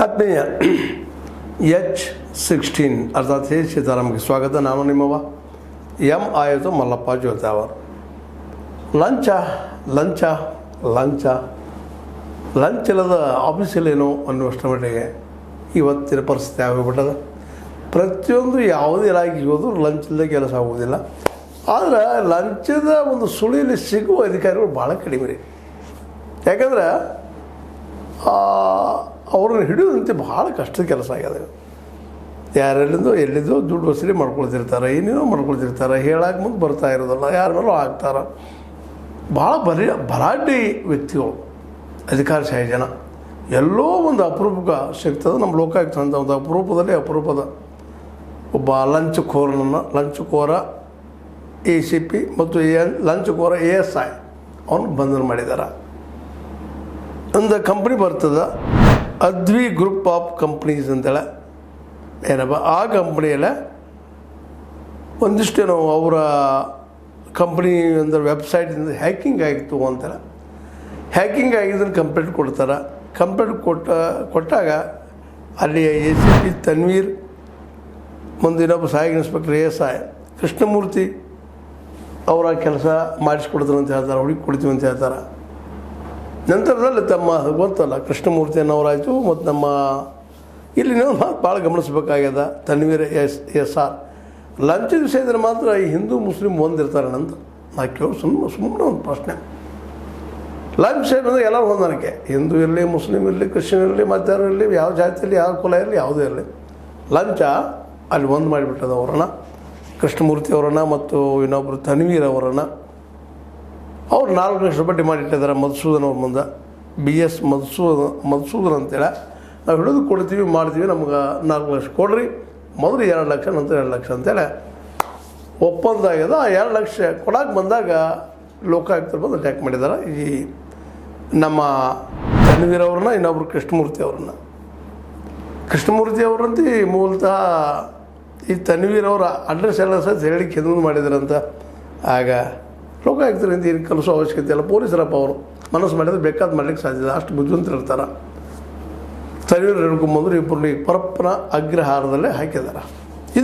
ಆತ್ಮೀಯ H16 ಅರ್ಥಾತ್ ಹೇ ಸೀತಾರಾಮ್ಗೆ ಸ್ವಾಗತ. ನಾನು ನಿಮ್ಮವ ಎಂ ಆಯುಧ ಮಲ್ಲಪ್ಪ ಜೋತಾವರ್. ಲಂಚ ಲಂಚ ಲಂಚ ಲಂಚ ಇಲ್ಲದ ಆಫೀಸಲ್ಲೇನೋ ಅನ್ನುವಷ್ಟರ ಮಟ್ಟಿಗೆ ಇವತ್ತಿನ ಪರಿಸ್ಥಿತಿ ಆಗೋಗ್ಬಿಟ್ಟದ. ಪ್ರತಿಯೊಂದು ಯಾವುದೇ ಇಲಾಖೆಗೆ ಹೋದರೂ ಲಂಚ ಇಲ್ಲದೆ ಕೆಲಸ ಆಗೋದಿಲ್ಲ. ಆದರೆ ಲಂಚದ ಒಂದು ಸುಳಿಯಲ್ಲಿ ಸಿಗುವ ಅಧಿಕಾರಿಗಳು ಭಾಳ ಕಡಿಮೆ ರೀ. ಯಾಕಂದ್ರೆ ಅವ್ರನ್ನ ಹಿಡಿಯೋದಂತೆ ಭಾಳ ಕಷ್ಟದ ಕೆಲಸ ಆಗ್ಯದ. ಎಲ್ಲಿಂದೋ ದುಡ್ಡು ವಸೂಲಿ ಮಾಡ್ಕೊಳ್ತಿರ್ತಾರೆ, ಏನೇನೋ ಮಾಡ್ಕೊಳ್ತಿರ್ತಾರೆ, ಹೇಳಕ್ಕೆ ಮುಂದೆ ಬರ್ತಾ ಇರೋದಲ್ಲ, ಯಾರ ಮೇಲೂ ಆಗ್ತಾರೆ. ಭಾಳ ಭರಾಟೆ ವ್ಯಕ್ತಿಗಳು, ಅಧಿಕಾರಶಾಹಿ ಜನ. ಎಲ್ಲೋ ಒಂದು ಅಪರೂಪಕ್ಕೆ ಸಿಗ್ತದೆ. ನಮ್ಮ ಲೋಕಾಯುಕ್ತ ಅಂತ ಒಂದು ಅಪರೂಪದ ಒಬ್ಬ ಲಂಚಕೋರ ACP ಮತ್ತು ಲಂಚಕೋರ ASI ಅವನು ಬಂಧನ ಮಾಡಿದ್ದಾರೆ. ಒಂದು ಕಂಪ್ನಿ ಬರ್ತದೆ, ಅದ್ವಿ ಗ್ರೂಪ್ ಆಫ್ ಕಂಪ್ನೀಸ್ ಅಂತೇಳಿ. ಏನಪ್ಪ ಆ ಕಂಪ್ನಿಯಲ್ಲ ಒಂದಿಷ್ಟೇನೋ ಅವರ ಕಂಪ್ನಿ ಒಂದು ವೆಬ್ಸೈಟಿಂದ ಹ್ಯಾಕಿಂಗ್ ಆಗಿತ್ತು ಅಂತೇಳಿ. ಹ್ಯಾಕಿಂಗ್ ಆಗಿದ್ದನ್ನು ಕಂಪ್ಲೇಂಟ್ ಕೊಡ್ತಾರೆ. ಕಂಪ್ಲೇಂಟ್ ಕೊಟ್ಟಾಗ ಅಲ್ಲಿ ACP ತನ್ವೀರ್, ಮುಂದಿನೊಬ್ಬ ಸಹಾಯಕ ಇನ್ಸ್ಪೆಕ್ಟರ್ ASI ಕೃಷ್ಣಮೂರ್ತಿ ಅವರ ಕೆಲಸ ಮಾಡಿಸ್ಕೊಡ್ತಾರೆ ಅಂತ ಹೇಳ್ತಾರೆ, ಹುಡುಕಿ ಕೊಡ್ತೀವಿ ಅಂತ ಹೇಳ್ತಾರೆ. ನಂತರದಲ್ಲಿ ತಮ್ಮ ಗೊತ್ತಲ್ಲ ಕೃಷ್ಣಮೂರ್ತಿ ಅನ್ನೋರಾಯಿತು ಮತ್ತು ನಮ್ಮ ಇಲ್ಲಿ ನೀವು ಮಾತು ಭಾಳ ಗಮನಿಸ್ಬೇಕಾಗ್ಯದ. ತನ್ವೀರ್ SR ಲಂಚದ ವಿಷಯದಲ್ಲಿ ಮಾತ್ರ ಈ ಹಿಂದೂ ಮುಸ್ಲಿಂ ಒಂದಿರ್ತಾರೆ ಅಂತ ನಾ ಕೇಳಿ ಸುಮ್ಮನೆ ಒಂದು ಪ್ರಶ್ನೆ. ಲಂಚ ಅಂದರೆ ಎಲ್ಲರೂ ಹೊಂದಾಣಿಕೆ, ಹಿಂದೂ ಇರಲಿ, ಮುಸ್ಲಿಂ ಇರಲಿ, ಕ್ರಿಶ್ಚಿಯನ್ ಇರಲಿ, ಮತ್ತಾರು ಇರಲಿ, ಯಾವ ಜಾತಿ ಇರಲಿ, ಯಾವ ಕುಲ ಇರಲಿ, ಯಾವುದೇ ಇರಲಿ, ಲಂಚ ಅಲ್ಲಿ ಒಂದು ಮಾಡಿಬಿಟ್ಟದ ಅವರನ್ನು, ಕೃಷ್ಣಮೂರ್ತಿ ಅವರನ್ನು ಮತ್ತು ಇನ್ನೊಬ್ಬರು ತನ್ವೀರ್ ಅವರನ್ನು. ಅವ್ರು 4 ಲಕ್ಷ ರೂಪಾಯಿ ಡಿಮಾಂಡ್ ಇಟ್ಟಿದ್ದಾರೆ ಮಧುಸೂದನ್ ಅವ್ರ ಮುಂದೆ. BS ಮಧುಸೂದನ್ ಅಂತೇಳಿ. ನಾವು ಹಿಡಿದು ಕೊಡ್ತೀವಿ, ಮಾಡ್ತೀವಿ, ನಮ್ಗೆ 4 ಲಕ್ಷ ಕೊಡ್ರಿ, ಮೊದಲು 2 ಲಕ್ಷ, ನಂತರ 2 ಲಕ್ಷ ಅಂತೇಳಿ ಒಪ್ಪಂದ ಆಗ್ಯದ. ಆ 2 ಲಕ್ಷ ಕೊಡಕ್ಕೆ ಬಂದಾಗ ಲೋಕಾಯುಕ್ತರು ಬಂದು ಅಟ್ಯಾಕ್ ಮಾಡಿದ್ದಾರೆ ಈ ನಮ್ಮ ತನ್ವೀರ್ ಅವ್ರನ್ನ, ಇನ್ನೊಬ್ರು ಕೃಷ್ಣಮೂರ್ತಿ ಅವರಂತೂ ಮೂಲತಃ ಈ ತನ್ವೀರ್ ಅವರ ಅಡ್ರೆಸ್ ಎಲ್ಲ ಸಹ ಹೇಳಿಕ್ಕೆ ಹಿಂದೆ ಮಾಡಿದಾರಂತ. ಆಗ ಲೋಕಾಯುಕ್ತರಿಂದ ಏನು ಕಲಿಸೋ ಅವಶ್ಯಕತೆ ಇಲ್ಲ, ಪೊಲೀಸರಪ್ಪ ಅವರು ಮನಸ್ಸು ಮಾಡಿದ್ರೆ ಬೇಕಾದ ಮಾಡ್ಲಿಕ್ಕೆ ಸಾಧ್ಯ, ಅಷ್ಟು ಬುದ್ಧಿವಂತರು ಇರ್ತಾರೆ. ತನ್ವೀರ್ ಹೇಳ್ಕೊಂಬಂದ್ರೆ ಇಬ್ಬರನ್ನ ಪರಪ್ಪನ ಅಗ್ರಹಾರದಲ್ಲೇ ಹಾಕಿದ್ದಾರೆ.